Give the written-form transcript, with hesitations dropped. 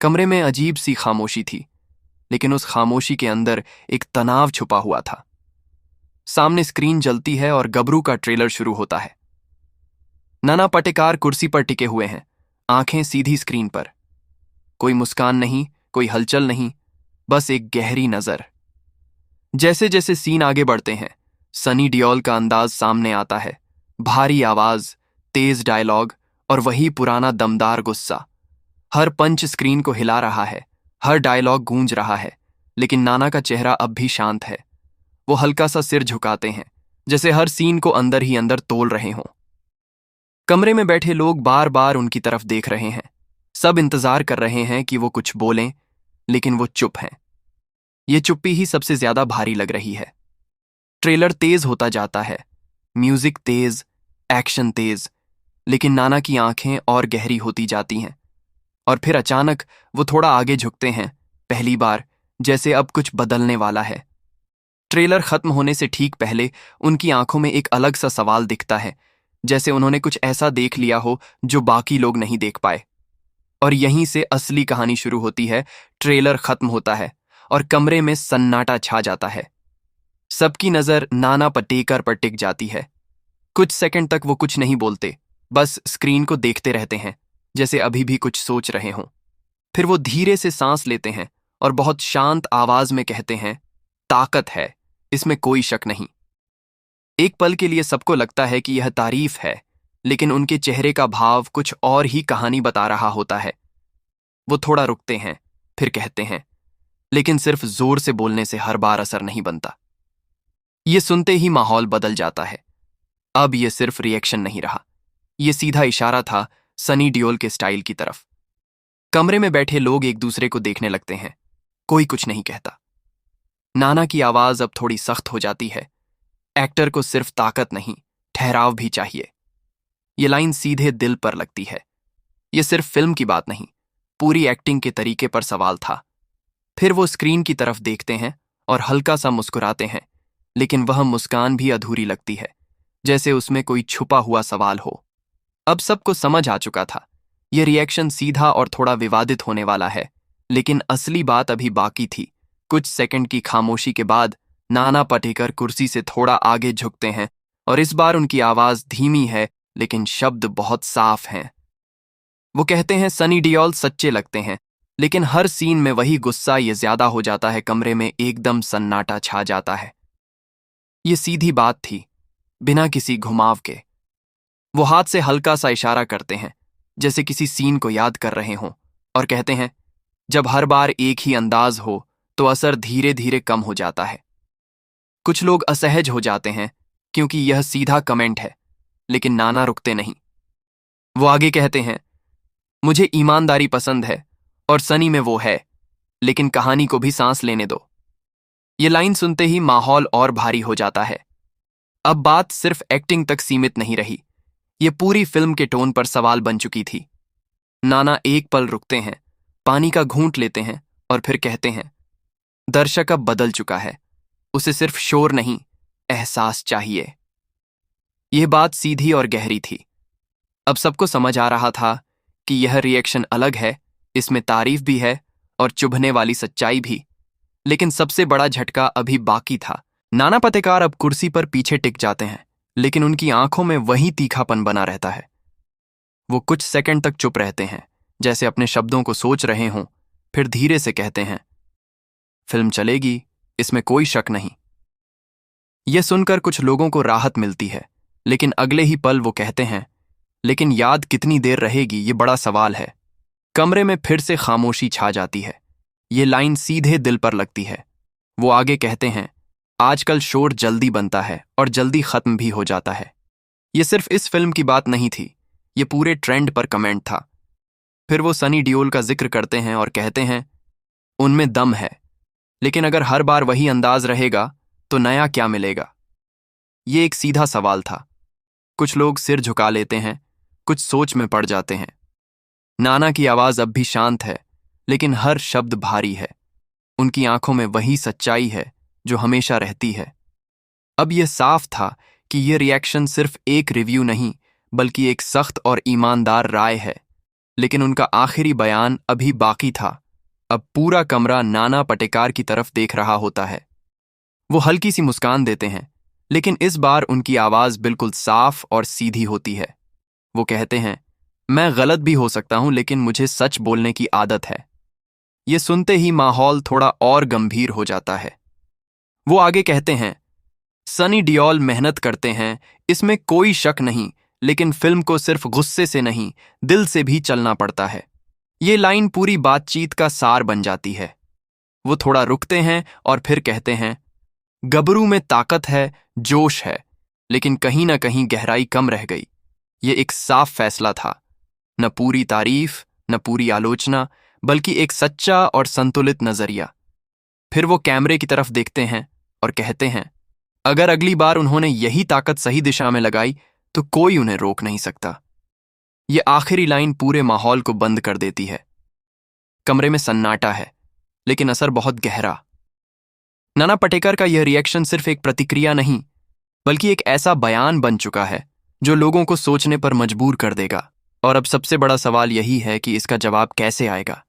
कमरे में अजीब सी खामोशी थी, लेकिन उस खामोशी के अंदर एक तनाव छुपा हुआ था। सामने स्क्रीन जलती है और गबरू का ट्रेलर शुरू होता है। नाना पाटेकर कुर्सी पर टिके हुए हैं, आंखें सीधी स्क्रीन पर। कोई मुस्कान नहीं, कोई हलचल नहीं, बस एक गहरी नजर। जैसे जैसे सीन आगे बढ़ते हैं, सनी डियोल का अंदाज सामने आता है। भारी आवाज, तेज डायलॉग और वही पुराना दमदार गुस्सा। हर पंच स्क्रीन को हिला रहा है, हर डायलॉग गूंज रहा है, लेकिन नाना का चेहरा अब भी शांत है। वो हल्का सा सिर झुकाते हैं, जैसे हर सीन को अंदर ही अंदर तोल रहे हों। कमरे में बैठे लोग बार बार उनकी तरफ देख रहे हैं। सब इंतजार कर रहे हैं कि वो कुछ बोलें, लेकिन वो चुप हैं। ये चुप्पी ही सबसे ज्यादा भारी लग रही है। ट्रेलर तेज होता जाता है, म्यूजिक तेज, एक्शन तेज, लेकिन नाना की आंखें और गहरी होती जाती हैं। और फिर अचानक वो थोड़ा आगे झुकते हैं, पहली बार, जैसे अब कुछ बदलने वाला है। ट्रेलर खत्म होने से ठीक पहले उनकी आंखों में एक अलग सा सवाल दिखता है, जैसे उन्होंने कुछ ऐसा देख लिया हो जो बाकी लोग नहीं देख पाए। और यहीं से असली कहानी शुरू होती है। ट्रेलर खत्म होता है और कमरे में सन्नाटा छा जाता है। सबकी नजर नाना पाटेकर पर टिक जाती है। कुछ सेकंड तक वो कुछ नहीं बोलते, बस स्क्रीन को देखते रहते हैं, जैसे अभी भी कुछ सोच रहे हों। फिर वो धीरे से सांस लेते हैं और बहुत शांत आवाज में कहते हैं, ताकत है, इसमें कोई शक नहीं। एक पल के लिए सबको लगता है कि यह तारीफ है, लेकिन उनके चेहरे का भाव कुछ और ही कहानी बता रहा होता है। वो थोड़ा रुकते हैं, फिर कहते हैं, लेकिन सिर्फ जोर से बोलने से हर बार असर नहीं बनता। ये सुनते ही माहौल बदल जाता है। अब ये सिर्फ रिएक्शन नहीं रहा, ये सीधा इशारा था सनी डियोल के स्टाइल की तरफ। कमरे में बैठे लोग एक दूसरे को देखने लगते हैं, कोई कुछ नहीं कहता। नाना की आवाज अब थोड़ी सख्त हो जाती है। एक्टर को सिर्फ ताकत नहीं, ठहराव भी चाहिए। ये लाइन सीधे दिल पर लगती है। ये सिर्फ फिल्म की बात नहीं, पूरी एक्टिंग के तरीके पर सवाल था। फिर वो स्क्रीन की तरफ देखते हैं और हल्का सा मुस्कुराते हैं, लेकिन वह मुस्कान भी अधूरी लगती है, जैसे उसमें कोई छुपा हुआ सवाल हो। अब सबको समझ आ चुका था, यह रिएक्शन सीधा और थोड़ा विवादित होने वाला है, लेकिन असली बात अभी बाकी थी। कुछ सेकंड की खामोशी के बाद नाना पाटेकर कुर्सी से थोड़ा आगे झुकते हैं और इस बार उनकी आवाज धीमी है, लेकिन शब्द बहुत साफ हैं। वो कहते हैं, सनी डियोल सच्चे लगते हैं, लेकिन हर सीन में वही गुस्सा ये ज्यादा हो जाता है। कमरे में एकदम सन्नाटा छा जाता है। ये सीधी बात थी, बिना किसी घुमाव के। वो हाथ से हल्का सा इशारा करते हैं, जैसे किसी सीन को याद कर रहे हों, और कहते हैं, जब हर बार एक ही अंदाज हो तो असर धीरे धीरे कम हो जाता है। कुछ लोग असहज हो जाते हैं क्योंकि यह सीधा कमेंट है, लेकिन नाना रुकते नहीं। वो आगे कहते हैं, मुझे ईमानदारी पसंद है और सनी में वो है, लेकिन कहानी को भी सांस लेने दो। ये लाइन सुनते ही माहौल और भारी हो जाता है। अब बात सिर्फ एक्टिंग तक सीमित नहीं रही, ये पूरी फिल्म के टोन पर सवाल बन चुकी थी। नाना एक पल रुकते हैं, पानी का घूंट लेते हैं और फिर कहते हैं, दर्शक अब बदल चुका है, उसे सिर्फ शोर नहीं, एहसास चाहिए। यह बात सीधी और गहरी थी। अब सबको समझ आ रहा था कि यह रिएक्शन अलग है, इसमें तारीफ भी है और चुभने वाली सच्चाई भी। लेकिन सबसे बड़ा झटका अभी बाकी था। नाना पाटेकर अब कुर्सी पर पीछे टिक जाते हैं, लेकिन उनकी आंखों में वही तीखापन बना रहता है। वो कुछ सेकंड तक चुप रहते हैं, जैसे अपने शब्दों को सोच रहे हों, फिर धीरे से कहते हैं, फिल्म चलेगी, इसमें कोई शक नहीं। यह सुनकर कुछ लोगों को राहत मिलती है, लेकिन अगले ही पल वो कहते हैं, लेकिन याद कितनी देर रहेगी, ये बड़ा सवाल है। कमरे में फिर से खामोशी छा जाती है। ये लाइन सीधे दिल पर लगती है। वो आगे कहते हैं, आजकल शोर जल्दी बनता है और जल्दी खत्म भी हो जाता है। ये सिर्फ इस फिल्म की बात नहीं थी, ये पूरे ट्रेंड पर कमेंट था। फिर वो सनी डियोल का जिक्र करते हैं और कहते हैं, उनमें दम है, लेकिन अगर हर बार वही अंदाज रहेगा तो नया क्या मिलेगा। ये एक सीधा सवाल था। कुछ लोग सिर झुका लेते हैं, कुछ सोच में पड़ जाते हैं। नाना की आवाज अब भी शांत है, लेकिन हर शब्द भारी है। उनकी आंखों में वही सच्चाई है जो हमेशा रहती है। अब यह साफ था कि यह रिएक्शन सिर्फ एक रिव्यू नहीं, बल्कि एक सख्त और ईमानदार राय है। लेकिन उनका आखिरी बयान अभी बाकी था। अब पूरा कमरा नाना पाटेकर की तरफ देख रहा होता है। वो हल्की सी मुस्कान देते हैं, लेकिन इस बार उनकी आवाज बिल्कुल साफ और सीधी होती है। वो कहते हैं, मैं गलत भी हो सकता हूं, लेकिन मुझे सच बोलने की आदत है। ये सुनते ही माहौल थोड़ा और गंभीर हो जाता है। वो आगे कहते हैं, सनी डियोल मेहनत करते हैं, इसमें कोई शक नहीं, लेकिन फिल्म को सिर्फ गुस्से से नहीं, दिल से भी चलना पड़ता है। ये लाइन पूरी बातचीत का सार बन जाती है। वो थोड़ा रुकते हैं और फिर कहते हैं, गबरू में ताकत है, जोश है, लेकिन कहीं ना कहीं गहराई कम रह गई। ये एक साफ फैसला था, न पूरी तारीफ न पूरी आलोचना, बल्कि एक सच्चा और संतुलित नजरिया। फिर वो कैमरे की तरफ देखते हैं और कहते हैं, अगर अगली बार उन्होंने यही ताकत सही दिशा में लगाई तो कोई उन्हें रोक नहीं सकता। ये आखिरी लाइन पूरे माहौल को बंद कर देती है। कमरे में सन्नाटा है, लेकिन असर बहुत गहरा। नाना पाटेकर का यह रिएक्शन सिर्फ एक प्रतिक्रिया नहीं, बल्कि एक ऐसा बयान बन चुका है जो लोगों को सोचने पर मजबूर कर देगा। और अब सबसे बड़ा सवाल यही है कि इसका जवाब कैसे आएगा।